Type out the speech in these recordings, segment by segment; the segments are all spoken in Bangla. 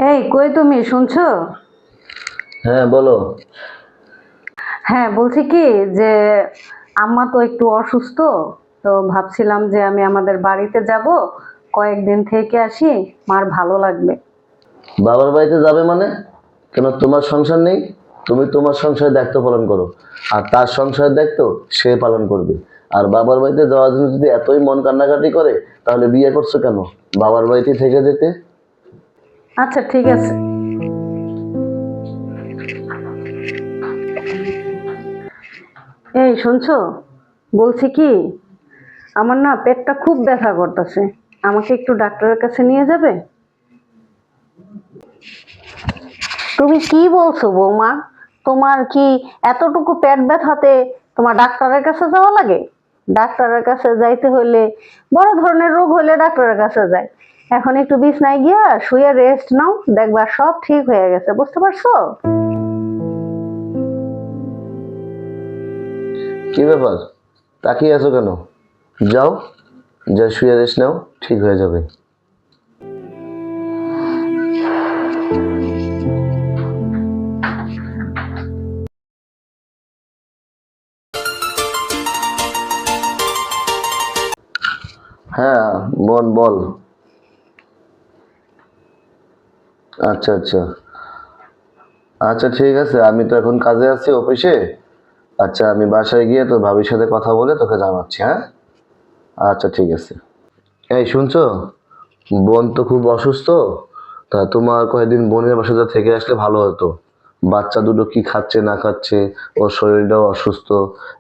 এই কই তুমি শুনছো? হ্যাঁ বলো। হ্যাঁ, বলছি কি যে আম্মা তো একটু অসুস্থ। তো ভাবছিলাম যে আমি আমাদের বাড়িতে যাব, কয়েকদিন থেকে আসি, মার ভালো লাগবে। বাবার বাড়িতে যাবে মানে? কেন তোমার সংসার নেই? তুমি তোমার সংসারের দায়িত্ব পালন করো, আর তার সংসারের দায়িত্ব সে পালন করবে। আর বাবার বাড়িতে যাওয়ার জন্য যদি এতই মন কান্নাকাটি করে, তাহলে বিয়ে করছো কেন? বাবার বাড়িতে থেকে যেতে। আচ্ছা ঠিক আছে। এই শুনছো, বলছি কি, আমার না পেটটা খুব ব্যথা করতেছে, আমাকে একটু ডাক্তারের কাছে নিয়ে যাবে? তুমি কি বলছো বৌমা? তোমার কি এতটুকু পেট ব্যথাতে তোমার ডাক্তারের কাছে যাওয়া লাগে? ডাক্তারের কাছে যাইতে হইলে বড় ধরনের রোগ হলে ডাক্তারের কাছে যায়। এখন একটু বিছনায় গিয়া শুয়ে রেস্ট নাও, দেখবা সব ঠিক হয়ে গেছে, বুঝতে পারছো? কি ব্যাপার, তাকিয়ে আছো কেন? যাও, যা শুয়ে রেস্ট নাও, ঠিক হয়ে যাবে। হ্যাঁ, মন বল। আচ্ছা আচ্ছা। আচ্ছা ঠিক আছে, আমি তো এখন কাজে আছি অফিসে। আচ্ছা, আমি বাসায় গিয়ে তোর ভাবির সাথে কথা বলে তোকে জানাচ্ছি, হ্যাঁ? আচ্ছা ঠিক আছে। এই শুনছো, বোন তো খুব অসুস্থ। তা তোমার কয়েকদিন বোনের বাসাতে থেকে আসলে ভালো হতো। বাচ্চা দুটো কি খাচ্ছে না খাচ্ছে, ওর শরীরটাও অসুস্থ,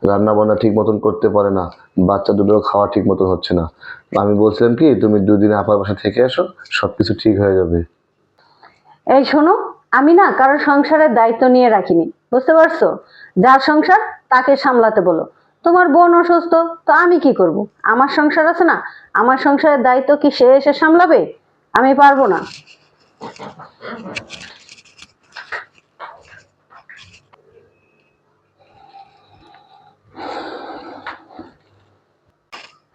রান্না বান্না ঠিক মতন করতে পারে না, বাচ্চা দুটো খাওয়া ঠিক মতন হচ্ছে না। আমি বলছিলাম কি, তুমি দুদিন আপার বাসা থেকে এসো, সবকিছু ঠিক হয়ে যাবে। এই শোনো, আমি না কারোর সংসারের দায়িত্ব নিয়ে রাখিনি, বুঝতে পারছো? যার সংসার তাকে সামলাতে বলো। তোমার বোন অসুস্থ, তো আমি কি করব? আমার সংসার আছে না, আমার সংসারের দায়িত্ব কি সে এসে সামলাবে? আমি পারবো না।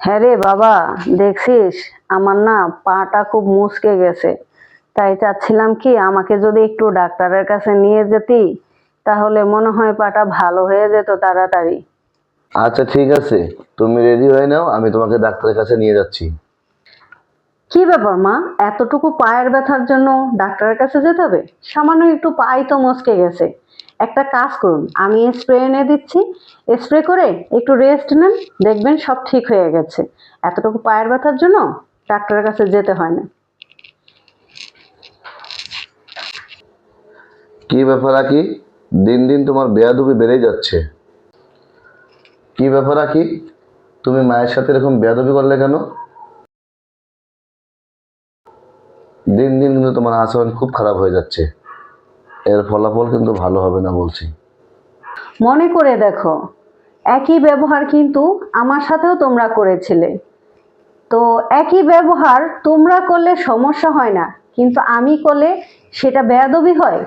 হ্যাঁ রে বাবা, দেখছিস আমার না পাটা খুব মুচকে গেছে। তাই চাচ্ছিলাম কি আমাকে যদি একটু ডাক্তারের কাছে নিয়ে যেতি, তাহলে মনে হয় পাটা ভালো হয়ে যেত তাড়াতাড়ি। আচ্ছা ঠিক আছে, তুমি রেডি হয়ে নাও, আমি তোমাকে ডাক্তারের কাছে নিয়ে যাচ্ছি। কি ব্যাপার মা, এতটুকু পায়ের ব্যথার জন্য ডাক্তারের কাছে যেতে হবে? সামান্য একটু পাই তো মচকে গেছে। একটা কাজ করুন, আমি স্প্রে এনে দিচ্ছি, স্প্রে করে একটু রেস্ট নেন, দেখবেন সব ঠিক হয়ে গেছে। এতটুকু পায়ের ব্যথার জন্য ডাক্তারের কাছে যেতে হয় না। কি ব্যাপার আকি, দিন দিন তোমার বেয়াদবি বেড়ে যাচ্ছে। কি ব্যাপার আকি, তুমি মায়ের সাথে এরকম বেয়াদবি করলে কেন? দিন দিন কিন্তু তোমার আচরণ খুব খারাপ হয়ে যাচ্ছে, এর ফলাফল কিন্তু ভালো হবে না বলছি। মনে করে দেখো, একই ব্যবহার কিন্তু আমার সাথেও তোমরা করেছিলে। তো একই ব্যবহার তোমরা করলে সমস্যা হয় না, কিন্তু আমি করলে সেটা বেয়াদবি হয়।